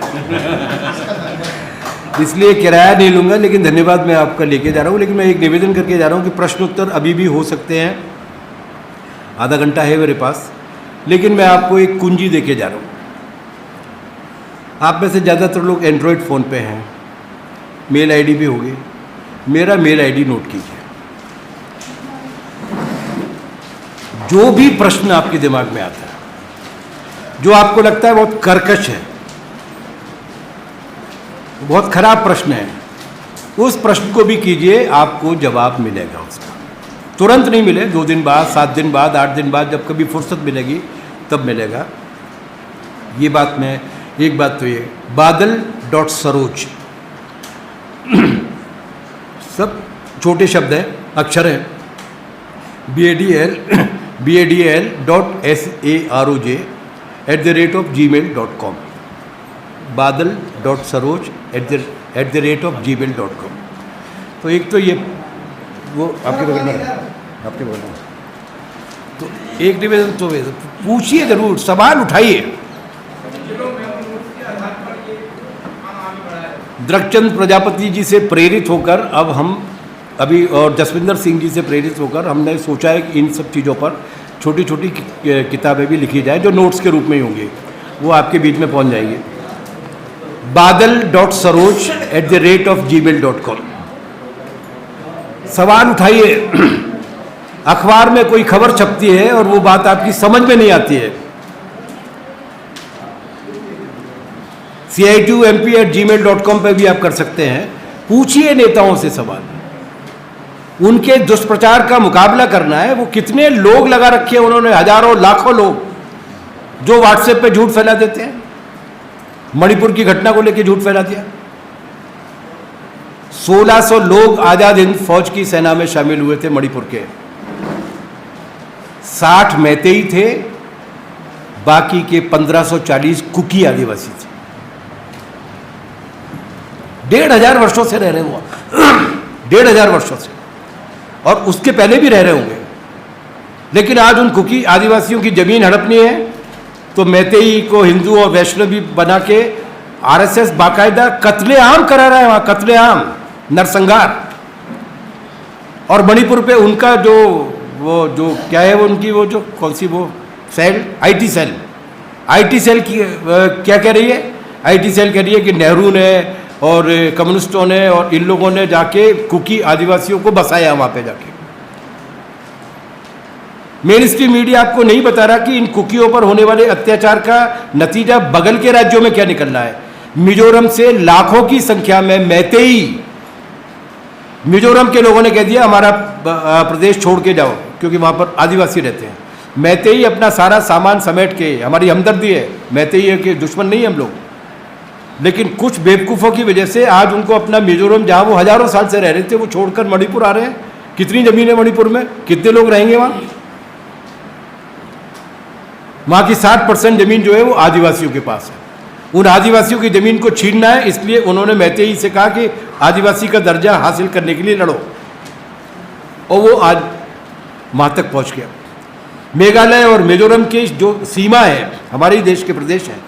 इसलिए किराया नहीं लूँगा, लेकिन धन्यवाद मैं आपका लेके जा रहा हूँ। लेकिन मैं एक निवेदन करके जा रहा हूँ कि प्रश्न उत्तर अभी भी हो सकते हैं, आधा घंटा है मेरे पास, लेकिन मैं आपको एक कुंजी देके जा रहा हूँ। आप में से ज़्यादातर लोग एंड्रॉयड फ़ोन पे हैं, मेल आईडी भी होगी। मेरा मेल आईडी नोट कीजिए। जो भी प्रश्न आपके दिमाग में आता है, जो आपको लगता है बहुत कर्कश है, बहुत खराब प्रश्न है, उस प्रश्न को भी कीजिए, आपको जवाब मिलेगा उसका। तुरंत नहीं मिले, 2 दिन बाद, 7 दिन बाद, 8 दिन बाद, जब कभी फुर्सत मिलेगी तब मिलेगा। ये बात मैं, एक बात तो ये badal.saroj सब छोटे शब्द हैं, अक्षर हैं। badal.saroj@gmail.com badal.saroj@gmail.com। तो एक तो ये वो आपके बगल में है, आपके बगल में। तो एक निवेदन तो पूछिए, जरूर सवाल उठाइए। द्रकचंद प्रजापति जी से प्रेरित होकर अब हम अभी, और जसविंदर सिंह जी से प्रेरित होकर हमने सोचा है कि इन सब चीज़ों पर छोटी छोटी किताबें भी लिखी जाए, जो नोट्स के रूप में ही होंगी, वो आपके बीच में पहुंच जाएंगे। badal.saroj@gmail.com। सवाल उठाइए। अखबार में कोई खबर छपती है और वो बात आपकी समझ में नहीं आती है, CI2mp@gmail.com पर भी आप कर सकते हैं। पूछिए नेताओं से सवाल, उनके दुष्प्रचार का मुकाबला करना है। वो कितने लोग लगा रखे हैं उन्होंने, हजारों लाखों लोग जो व्हाट्सएप पे झूठ फैला देते हैं। मणिपुर की घटना को लेकर झूठ फैला दिया। 1600 लोग आजाद हिंद फौज की सेना में शामिल हुए थे मणिपुर के, 60 मैतेई थे, बाकी के 1540 कुकी आदिवासी थे। 1500 वर्षों से रह रहे हुआ 1500 वर्षों से, और उसके पहले भी रह रहे होंगे। लेकिन आज उन कुकी आदिवासियों की जमीन हड़पनी है तो मैतेई को हिंदू और वैष्णवी बना के आरएसएस बाकायदा कत्लेआम करा रहा है वहां, कत्लेआम, नरसंहार। और मणिपुर पे उनका जो वो जो क्या है वो उनकी वो जो कौन सी वो सेल, आईटी सेल की क्या कह रही है? आईटी सेल कह रही है कि नेहरू ने और कम्युनिस्टों ने और इन लोगों ने जाके कुकी आदिवासियों को बसाया वहां पे जाके। मेन स्ट्रीम मीडिया आपको नहीं बता रहा कि इन कुकियों पर होने वाले अत्याचार का नतीजा बगल के राज्यों में क्या निकल रहा है। मिजोरम से लाखों की संख्या में मैतेई, मिजोरम के लोगों ने कह दिया हमारा प्रदेश छोड़ के जाओ, क्योंकि वहां पर आदिवासी रहते हैं। मैतेई अपना सारा सामान समेट के, हमारी हमदर्दी है, मैतेई के दुश्मन नहीं हम लोग, लेकिन कुछ बेवकूफ़ों की वजह से आज उनको अपना मिजोरम, जहां वो हजारों साल से रह रहे थे, वो छोड़कर मणिपुर आ रहे हैं। कितनी जमीन है मणिपुर में, कितने लोग रहेंगे वहां? वहां की 60% जमीन जो है वो आदिवासियों के पास है। उन आदिवासियों की जमीन को छीनना है, इसलिए उन्होंने मैतेई से कहा कि आदिवासी का दर्जा हासिल करने के लिए लड़ो, और वो आज वहां तक पहुंच गया। मेघालय और मिजोरम की जो सीमा है, हमारे देश के प्रदेश हैं,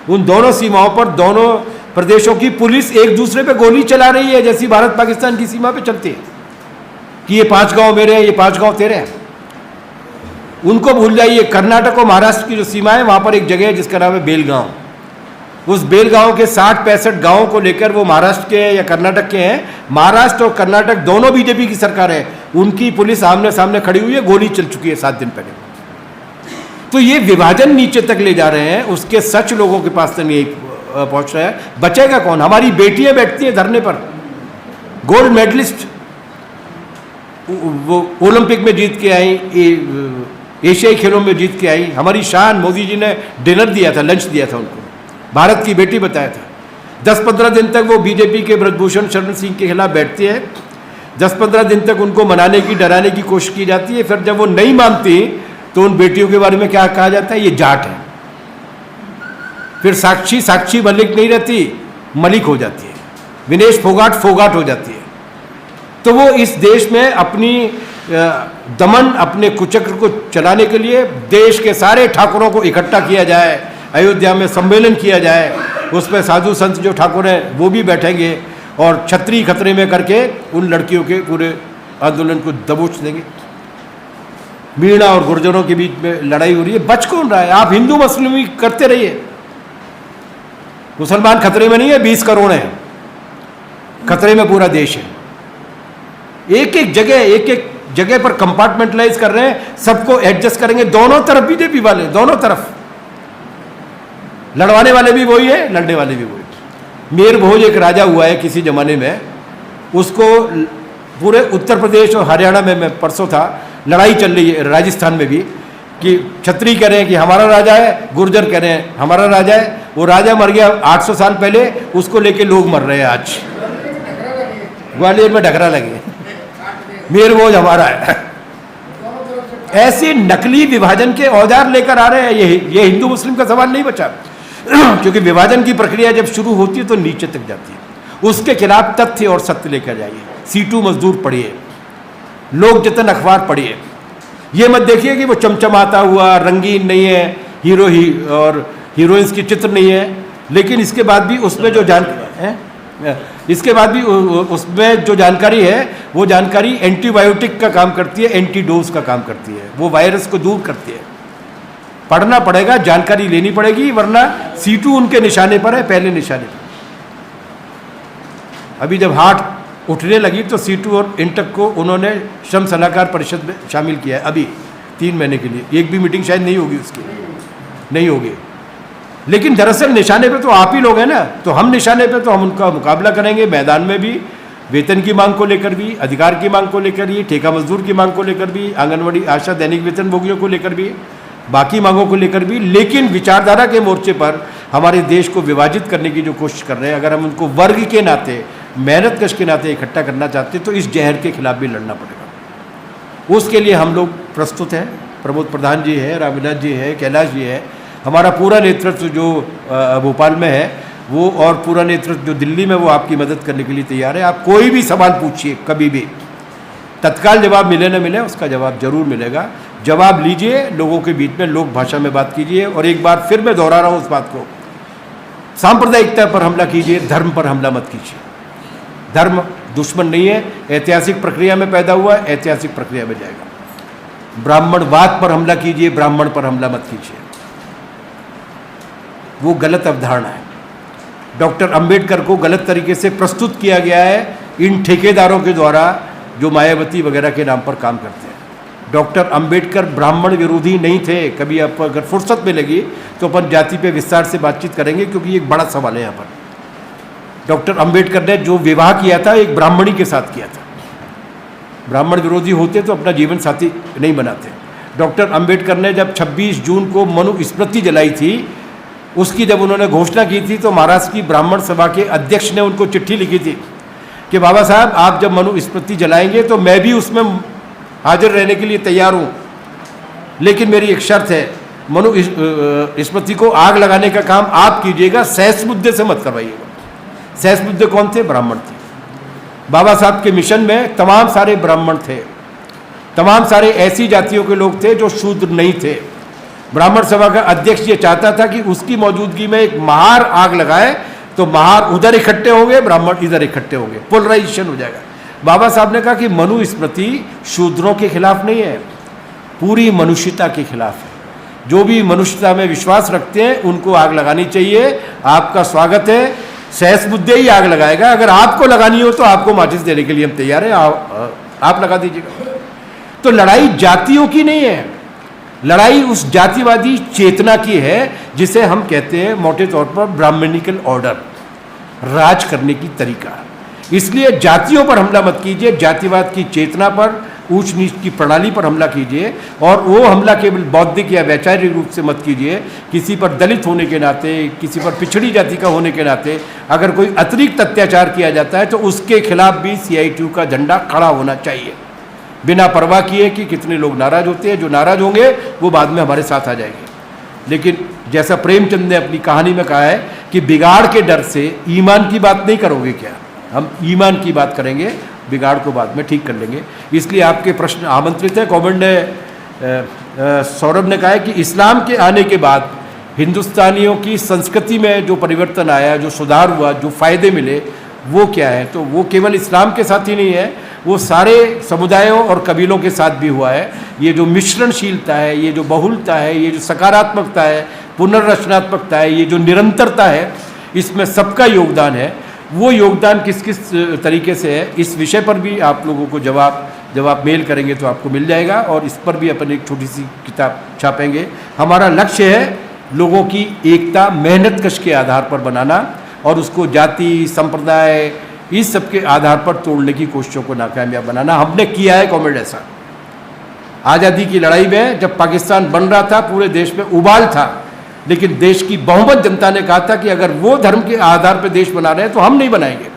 उन दोनों सीमाओं पर दोनों प्रदेशों की पुलिस एक दूसरे पे गोली चला रही है, जैसी भारत पाकिस्तान की सीमा पे चलती है कि ये 5 गांव मेरे हैं, ये 5 गांव तेरे हैं। उनको भूल जाइए। कर्नाटक और महाराष्ट्र की जो सीमा है, वहां पर एक जगह है जिसका नाम है बेलगांव। उस बेलगांव के 60-65 गांवों को लेकर वो महाराष्ट्र के या कर्नाटक के हैं। महाराष्ट्र और कर्नाटक दोनों बीजेपी की सरकार है, उनकी पुलिस आमने सामने खड़ी हुई है, गोली चल चुकी है 7 दिन पहले। तो ये विभाजन नीचे तक ले जा रहे हैं, उसके सच लोगों के पास तक नहीं पहुंच रहा है। बचेगा कौन? हमारी बेटियां बैठती हैं धरने पर, गोल्ड मेडलिस्ट, वो ओलंपिक में जीत के आई, एशियाई खेलों में जीत के आई, हमारी शान। मोदी जी ने डिनर दिया था, लंच दिया था उनको, भारत की बेटी बताया था। 10-15 दिन तक वो बीजेपी के ब्रजभूषण शरण सिंह के खिलाफ बैठती है, 10-15 दिन तक उनको मनाने की, डराने की कोशिश की जाती है। फिर जब वो नहीं मानती तो उन बेटियों के बारे में क्या कहा जाता है? ये जाट है। फिर साक्षी मलिक नहीं रहती, मलिक हो जाती है। विनेश फोगाट हो जाती है। तो वो इस देश में अपनी दमन, अपने कुचक्र को चलाने के लिए देश के सारे ठाकुरों को इकट्ठा किया जाए, अयोध्या में सम्मेलन किया जाए, उसमें साधु संत जो ठाकुर हैं वो भी बैठेंगे और छतरी खतरे में करके उन लड़कियों के पूरे आंदोलन को दबोच देंगे। मीणा और गुर्जरों के बीच में लड़ाई हो रही है, बच कौन रहा है? आप हिंदू मुस्लिम करते रहिए, मुसलमान खतरे में नहीं है, 20 करोड़ हैं, खतरे में पूरा देश है। एक एक जगह पर कंपार्टमेंटलाइज कर रहे हैं, सबको एडजस्ट करेंगे। दोनों तरफ बीजेपी वाले, दोनों तरफ लड़वाने वाले भी वही है, लड़ने वाले भी वही। मेर भोज एक राजा हुआ है किसी जमाने में, उसको पूरे उत्तर प्रदेश और हरियाणा में, मैं परसों था, लड़ाई चल रही है, राजस्थान में भी, कि क्षत्रिय कह रहे हैं कि हमारा राजा है, गुर्जर कह रहे हैं हमारा राजा है। वो राजा मर गया 800 साल पहले, उसको लेके लोग मर रहे हैं आज। ग्वालियर में ढकरा लगे, मेर भोज हमारा है। ऐसे नकली विभाजन के औजार लेकर आ रहे हैं। ये हिंदू मुस्लिम का सवाल नहीं बचा, क्योंकि विभाजन की प्रक्रिया जब शुरू होती है तो नीचे तक जाती है। उसके खिलाफ तथ्य और सत्य लेकर जाइए। सीटू मजदूर पढ़िए, लोक जतन अखबार पढ़िए। ये मत देखिए कि वो चमचमाता हुआ रंगीन नहीं है, हीरो ही और हीरोइंस की चित्र नहीं है, लेकिन इसके बाद भी उसमें जो जानकारी है वो जानकारी एंटीबायोटिक का काम करती है, एंटीडोज का काम करती है, वो वायरस को दूर करती है। पढ़ना पड़ेगा, जानकारी लेनी पड़ेगी, वरना सीटू उनके निशाने पर है, पहले निशाने पर। अभी जब हाट उठने लगी तो सीटू और इंटक को उन्होंने श्रम सलाहकार परिषद में शामिल किया है अभी 3 महीने के लिए। एक भी मीटिंग शायद नहीं होगी उसकी, नहीं होगी। लेकिन दरअसल निशाने पे तो आप ही लोग हैं ना, तो हम निशाने पे तो हम उनका मुकाबला करेंगे मैदान में भी वेतन की मांग को लेकर भी, अधिकार की मांग को लेकर भी, ठेका मजदूर की मांग को लेकर भी, आंगनवाड़ी आशा दैनिक वेतन भोगियों को लेकर भी, बाकी मांगों को लेकर भी। लेकिन विचारधारा के मोर्चे पर हमारे देश को विभाजित करने की जो कोशिश कर रहे हैं, अगर हम उनको वर्ग के नाते, मेहनत कश के नाते इकट्ठा करना चाहते हैं तो इस जहर के खिलाफ भी लड़ना पड़ेगा। उसके लिए हम लोग प्रस्तुत हैं। प्रमोद प्रधान जी है, रामविलास जी है, कैलाश जी है, हमारा पूरा नेतृत्व जो भोपाल में है वो, और पूरा नेतृत्व जो दिल्ली में, वो आपकी मदद करने के लिए तैयार है। आप कोई भी सवाल पूछिए कभी भी, तत्काल जवाब मिले न मिले, उसका जवाब जरूर मिलेगा। जवाब लीजिए, लोगों के बीच में लोक भाषा में बात कीजिए। और एक बार फिर मैं दोहरा रहा हूँ उस बात को, सांप्रदायिकता पर हमला कीजिए, धर्म पर हमला मत कीजिए। धर्म दुश्मन नहीं है, ऐतिहासिक प्रक्रिया में पैदा हुआ, ऐतिहासिक प्रक्रिया में जाएगा। ब्राह्मणवाद पर हमला कीजिए, ब्राह्मण पर हमला मत कीजिए, वो गलत अवधारणा है। डॉक्टर अंबेडकर को गलत तरीके से प्रस्तुत किया गया है इन ठेकेदारों के द्वारा जो मायावती वगैरह के नाम पर काम करते हैं। डॉक्टर अंबेडकर ब्राह्मण विरोधी नहीं थे। कभी आप अगर फुर्सत मिलेगी तो अपन जाति पे विस्तार से बातचीत करेंगे, क्योंकि ये एक बड़ा सवाल है यहाँ पर। डॉक्टर अंबेडकर ने जो विवाह किया था एक ब्राह्मणी के साथ किया था। ब्राह्मण विरोधी होते तो अपना जीवन साथी नहीं बनाते। डॉक्टर अंबेडकर ने जब 26 जून को मनुस्मृति जलाई थी, उसकी जब उन्होंने घोषणा की थी तो महाराष्ट्र की ब्राह्मण सभा के अध्यक्ष ने उनको चिट्ठी लिखी थी कि बाबा साहब, आप जब मनुस्मृति जलाएंगे तो मैं भी उसमें हाजिर रहने के लिए तैयार हूँ, लेकिन मेरी एक शर्त है, मनुस्मृति को आग लगाने का काम आप कीजिएगा, सहस मुद्दे से मत करवाइएगा। सहस मुद्दे कौन थे? ब्राह्मण थे। बाबा साहब के मिशन में तमाम सारे ब्राह्मण थे, तमाम सारे ऐसी जातियों के लोग थे जो शूद्र नहीं थे। ब्राह्मण सभा का अध्यक्ष ये चाहता था कि उसकी मौजूदगी में एक महार आग लगाए तो महार उधर इकट्ठे होंगे, ब्राह्मण इधर इकट्ठे होंगे, पोलराइजेशन हो जाएगा। बाबा साहब ने कहा कि मनुस्मृति शूद्रों के खिलाफ नहीं है, पूरी मनुष्यता के खिलाफ है। जो भी मनुष्यता में विश्वास रखते हैं उनको आग लगानी चाहिए। आपका स्वागत है, सहस मुद्दे ही आग लगाएगा। अगर आपको लगानी हो तो आपको माचिस देने के लिए हम तैयार हैं, आप लगा दीजिएगा। तो लड़ाई जातियों की नहीं है, लड़ाई उस जातिवादी चेतना की है जिसे हम कहते हैं मोटे तौर पर ब्राह्मणिकल ऑर्डर, राज करने की तरीका। इसलिए जातियों पर हमला मत कीजिए, जातिवाद की चेतना पर, ऊंच नीच की प्रणाली पर हमला कीजिए। और वो हमला केवल बौद्धिक या वैचारिक रूप से मत कीजिए। किसी पर दलित होने के नाते, किसी पर पिछड़ी जाति का होने के नाते अगर कोई अतिरिक्त अत्याचार किया जाता है तो उसके खिलाफ भी CITU का झंडा खड़ा होना चाहिए, बिना परवाह किए कि कितने लोग नाराज होते हैं। जो नाराज होंगे वो बाद में हमारे साथ आ जाएंगे। लेकिन जैसा प्रेमचंद ने अपनी कहानी में कहा है कि बिगाड़ के डर से ईमान की बात नहीं करोगे क्या? हम ईमान की बात करेंगे, बिगाड़ को बाद में ठीक कर लेंगे। इसलिए आपके प्रश्न आमंत्रित हैं। कॉमेंट ने सौरभ ने कहा है कि इस्लाम के आने के बाद हिंदुस्तानियों की संस्कृति में जो परिवर्तन आया, जो सुधार हुआ, जो फ़ायदे मिले, वो क्या है? तो वो केवल इस्लाम के साथ ही नहीं है, वो सारे समुदायों और कबीलों के साथ भी हुआ है। ये जो मिश्रणशीलता है, ये जो बहुलता है, ये जो सकारात्मकता है, पुनर्रचनात्मकता है, ये जो निरंतरता है, इसमें सबका योगदान है। वो योगदान किस किस तरीके से है, इस विषय पर भी आप लोगों को जब आप मेल करेंगे तो आपको मिल जाएगा। और इस पर भी अपन एक छोटी सी किताब छापेंगे। हमारा लक्ष्य है लोगों की एकता मेहनत कश के आधार पर बनाना और उसको जाति, संप्रदाय, इस सब के आधार पर तोड़ने की कोशिशों को नाकामयाब बनाना। हमने किया है कॉमरेड ऐसा। आज़ादी की लड़ाई में जब पाकिस्तान बन रहा था, पूरे देश में उबाल था, लेकिन देश की बहुमत जनता ने कहा था कि अगर वो धर्म के आधार पर देश बना रहे हैं तो हम नहीं बनाएंगे,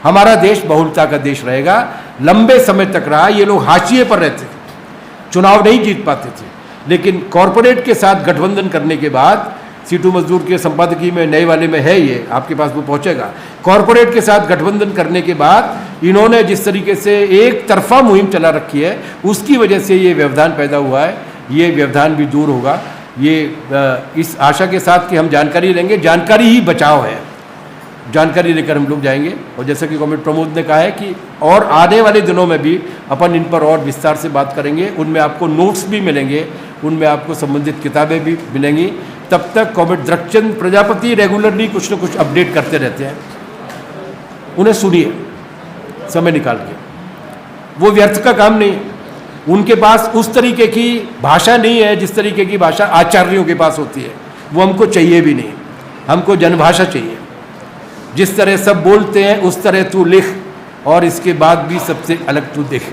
हमारा देश बहुलता का देश रहेगा। लंबे समय तक रहा। ये लोग हाशिए पर रहते थे, चुनाव नहीं जीत पाते थे, लेकिन कॉरपोरेट के साथ गठबंधन करने के बाद, सीटू मजदूर के संपादकीय में नए वाले में है, ये आपके पास वो पहुंचेगा। कॉरपोरेट के साथ गठबंधन करने के बाद इन्होंने जिस तरीके से एक तरफा मुहिम चला रखी है, उसकी वजह से ये व्यवधान पैदा हुआ है। ये व्यवधान भी दूर होगा, ये इस आशा के साथ कि हम जानकारी लेंगे। जानकारी ही बचाव है, जानकारी लेकर हम लोग जाएंगे। और जैसा कि कॉमरेड प्रमोद ने कहा है कि और आने वाले दिनों में भी अपन इन पर और विस्तार से बात करेंगे। उनमें आपको नोट्स भी मिलेंगे, उनमें आपको संबंधित किताबें भी मिलेंगी। तब तक कॉमरेड द्रकचंद प्रजापति रेगुलरली कुछ न कुछ अपडेट करते रहते हैं, उन्हें सुनिए समय निकाल के। वो व्यर्थ का काम नहीं है। उनके पास उस तरीके की भाषा नहीं है जिस तरीके की भाषा आचार्यों के पास होती है, वो हमको चाहिए भी नहीं। हमको जनभाषा चाहिए। जिस तरह सब बोलते हैं उस तरह तू लिख, और इसके बाद भी सबसे अलग तू देखे,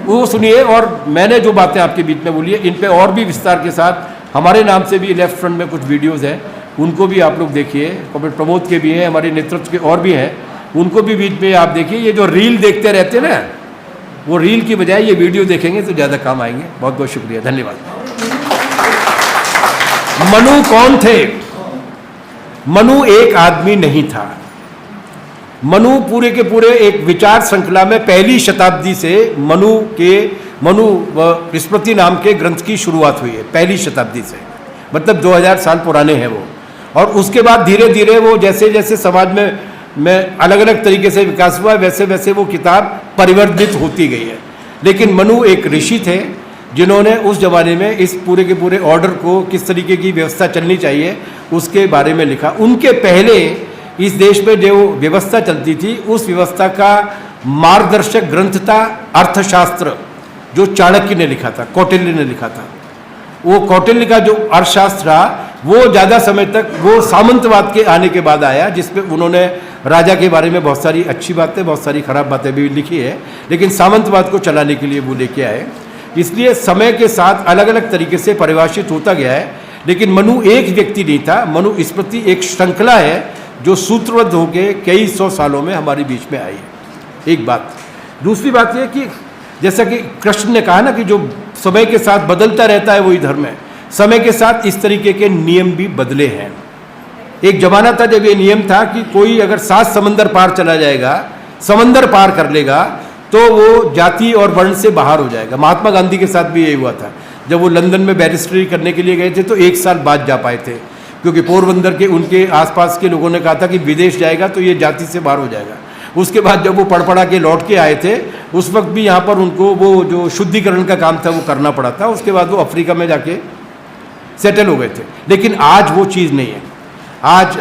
वो सुनिए। और मैंने जो बातें आपके बीच में बोली है, इन पे और भी विस्तार के साथ हमारे नाम से भी लेफ्ट फ्रंट में कुछ वीडियोज़ हैं, उनको भी आप लोग देखिए। कॉमरेड प्रमोद के भी हैं, हमारे नेतृत्व के और भी हैं, उनको भी बीच में आप देखिए। ये जो रील देखते रहते हैं ना, वो रील की बजाय ये वीडियो देखेंगे तो ज़्यादा काम आएंगे। बहुत बहुत शुक्रिया, धन्यवाद। मनु कौन थे? मनु एक आदमी नहीं था। मनु पूरे के पूरे एक विचार श्रृंखला में पहली शताब्दी से मनु स्मृति नाम के ग्रंथ की शुरुआत हुई है, पहली शताब्दी से, मतलब 2000 साल पुराने हैं वो। और उसके बाद धीरे धीरे वो जैसे जैसे समाज में अलग अलग तरीके से विकास हुआ, वैसे वैसे वो किताब परिवर्तित होती गई है। लेकिन मनु एक ऋषि थे जिन्होंने उस जमाने में इस पूरे के पूरे ऑर्डर को, किस तरीके की व्यवस्था चलनी चाहिए, उसके बारे में लिखा। उनके पहले इस देश में जो व्यवस्था चलती थी, उस व्यवस्था का मार्गदर्शक ग्रंथ था अर्थशास्त्र, जो चाणक्य ने लिखा था, कौटिल्य ने लिखा था। वो कौटिल्य का जो अर्थशास्त्र था, वो ज़्यादा समय तक वो सामंतवाद के आने के बाद आया, जिसमें उन्होंने राजा के बारे में बहुत सारी अच्छी बातें, बहुत सारी खराब बातें भी लिखी है, लेकिन सामंतवाद को चलाने के लिए वो लेके आए। इसलिए समय के साथ अलग अलग तरीके से परिभाषित होता गया है। लेकिन मनु एक व्यक्ति नहीं था, मनु स्मृति एक श्रृंखला है जो सूत्रबद्ध होकर कई सौ सालों में हमारे बीच में आई है। एक बात। दूसरी बात यह कि जैसा कि कृष्ण ने कहा ना कि जो समय के साथ बदलता रहता है वही धर्म है, समय के साथ इस तरीके के नियम भी बदले हैं। एक जमाना था जब ये नियम था कि कोई अगर 7 समंदर पार चला जाएगा, समंदर पार कर लेगा, तो वो जाति और वर्ण से बाहर हो जाएगा। महात्मा गांधी के साथ भी यही हुआ था। जब वो लंदन में बैरिस्टरी करने के लिए गए थे तो 1 साल बाद जा पाए थे, क्योंकि पोरबंदर के उनके आसपास के लोगों ने कहा था कि विदेश जाएगा तो ये जाति से बाहर हो जाएगा। उसके बाद जब वो पढ़ के लौट के आए थे, उस वक्त भी यहाँ पर उनको वो जो शुद्धिकरण का काम था वो करना पड़ा था। उसके बाद वो अफ्रीका में जाके सेटल हो गए थे। लेकिन आज वो चीज़ नहीं है। आज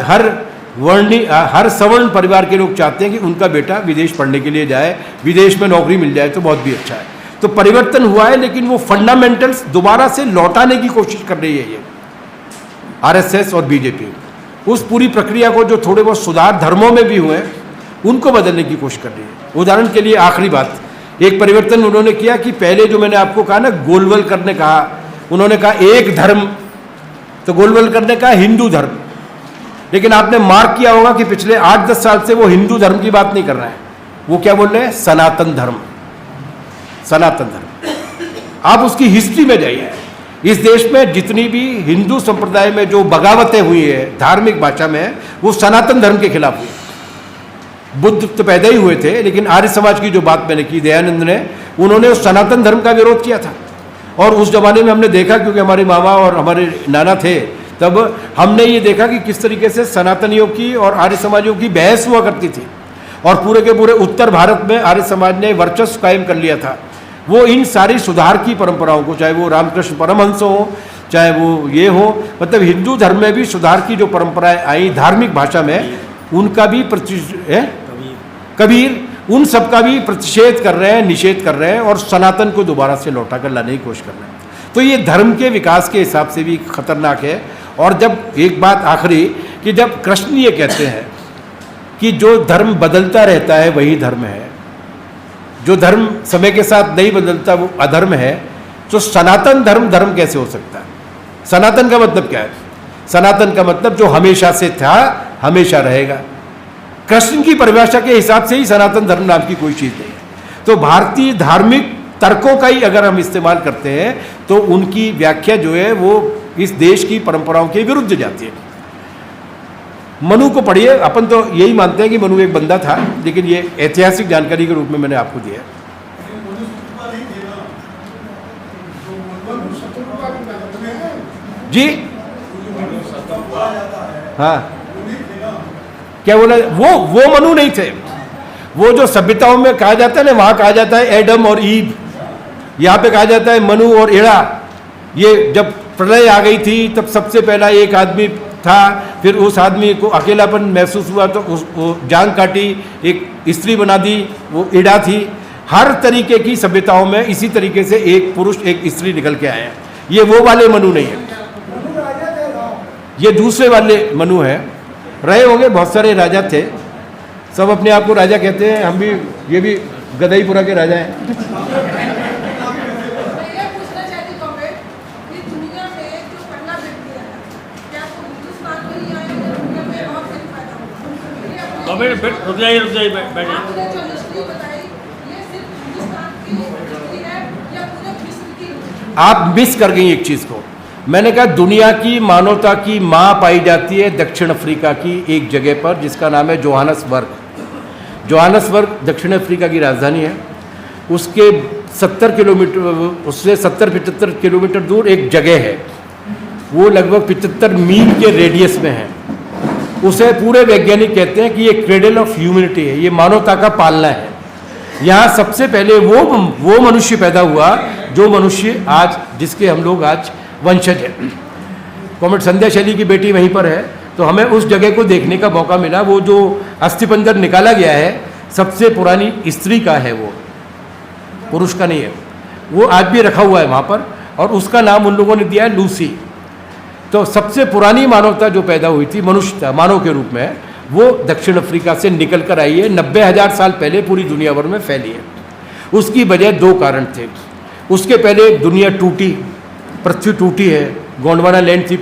हर सवर्ण परिवार के लोग चाहते हैं कि उनका बेटा विदेश पढ़ने के लिए जाए, विदेश में नौकरी मिल जाए तो बहुत भी अच्छा है। तो परिवर्तन हुआ है, लेकिन वो फंडामेंटल्स दोबारा से लौटाने की कोशिश कर रही है ये आरएसएस और बीजेपी। उस पूरी प्रक्रिया को जो थोड़े बहुत सुधार धर्मों में भी हुए उनको बदलने की कोशिश कर रही है। उदाहरण के लिए आखिरी बात, एक परिवर्तन उन्होंने किया कि पहले जो मैंने आपको कहा ना, गोलवलकर ने कहा, उन्होंने कहा एक धर्म, तो गोलवलकर ने कहा हिंदू धर्म। लेकिन आपने मार्क किया होगा कि पिछले 8-10 साल से वो हिंदू धर्म की बात नहीं कर रहे हैं, वो क्या बोल रहे हैं? सनातन धर्म। सनातन धर्म। आप उसकी हिस्ट्री में जाइए। इस देश में जितनी भी हिंदू संप्रदाय में जो बगावतें हुई है धार्मिक भाषा में, वो सनातन धर्म के खिलाफ हुई। बुद्ध तो पैदा ही हुए थे, लेकिन आर्य समाज की जो बात मैंने की, दयानंद ने, उन्होंने सनातन धर्म का विरोध किया था। और उस जमाने में हमने देखा, क्योंकि हमारे मामा और हमारे नाना थे, तब हमने ये देखा कि किस तरीके से सनातनियों की और आर्य समाजियों की बहस हुआ करती थी। और पूरे के पूरे उत्तर भारत में आर्य समाज ने वर्चस्व कायम कर लिया था। वो इन सारी सुधार की परंपराओं को, चाहे वो रामकृष्ण परमहंस हो, चाहे वो ये हो, मतलब हिंदू धर्म में भी सुधार की जो परंपराएं आई धार्मिक भाषा में, उनका भी कबीर, उन सब का भी प्रतिषेध कर रहे हैं, निषेध कर रहे हैं और सनातन को दोबारा से लौटा कर लाने की कोशिश कर रहे हैं। तो ये धर्म के विकास के हिसाब से भी खतरनाक है। और जब एक बात आखिरी, कि जब कृष्ण ये कहते हैं कि जो धर्म बदलता रहता है वही धर्म है, जो धर्म समय के साथ नहीं बदलता वो अधर्म है, तो सनातन धर्म धर्म कैसे हो सकता है? सनातन का मतलब क्या है? सनातन का मतलब जो हमेशा से था हमेशा रहेगा। कृष्ण की परिभाषा के हिसाब से ही सनातन धर्म नाम की कोई चीज़ नहीं है। तो भारतीय धार्मिक तर्कों का ही अगर हम इस्तेमाल करते हैं तो उनकी व्याख्या जो है वो इस देश की परंपराओं के विरुद्ध जाती है। मनु को पढ़िए। अपन तो यही मानते हैं कि मनु एक बंदा था, लेकिन ये ऐतिहासिक जानकारी के रूप में मैंने आपको दिया है। जी हाँ, क्या बोला? वो मनु नहीं थे। वो जो सभ्यताओं में कहा जाता है ना, वहां कहा जाता है एडम और ईव, यहाँ पे कहा जाता है मनु और एड़ा। ये जब प्रलय आ गई थी तब सबसे पहला एक आदमी था, फिर उस आदमी को अकेलापन महसूस हुआ तो वो जान काटी, एक स्त्री बना दी, वो एड़ा थी। हर तरीके की सभ्यताओं में इसी तरीके से एक पुरुष एक स्त्री निकल के आए हैं। ये वो वाले मनु नहीं है, ये दूसरे वाले मनु है। रहे होंगे, बहुत सारे राजा थे, सब अपने आप को राजा कहते हैं, हम भी, ये भी गदईपुरा के राजा हैं। मैं ये पूछना चाहती हूँ कॉमरेड कि दुनिया में जो पढ़ना व्यक्ति है क्या वो हिंदुस्तान में ही आए या दुनिया में और कहीं पैदा हुआ? रुक जाइए बैठिए। आपने जो हिस्ट्री बताई ये सिर्फ हिंदुस्तान की हिस्ट्री है या पूरे विश्व की? आप मिस कर गई एक चीज़ को। मैंने कहा दुनिया की मानवता की माँ पाई जाती है दक्षिण अफ्रीका की एक जगह पर जिसका नाम है जोहानसबर्ग। जोहानसबर्ग दक्षिण अफ्रीका की राजधानी है। उसके 70 किलोमीटर, उससे 70-75 किलोमीटर दूर एक जगह है, वो लगभग 75 मील के रेडियस में है। उसे पूरे वैज्ञानिक कहते हैं कि ये क्रेडल ऑफ ह्यूमैनिटी है, ये मानवता का पालना है। यहाँ सबसे पहले वो मनुष्य पैदा हुआ जो मनुष्य आज, जिसके हम लोग आज वंशज हैं। कॉमरेड संध्या शैली की बेटी वहीं पर है, तो हमें उस जगह को देखने का मौका मिला। वो जो अस्थिपंजर निकाला गया है सबसे पुरानी स्त्री का है, वो पुरुष का नहीं है। वो आज भी रखा हुआ है वहाँ पर, और उसका नाम उन लोगों ने दिया है लूसी। तो सबसे पुरानी मानवता जो पैदा हुई थी मनुष्यता मानव के रूप में, वो दक्षिण अफ्रीका से निकल कर आई है। 90,000 साल पहले पूरी दुनिया भर में फैली है। उसकी वजह 2 कारण थे। उसके पहले दुनिया टूटी, पृथ्वी टूटी है, गोंडवाना लैंड थी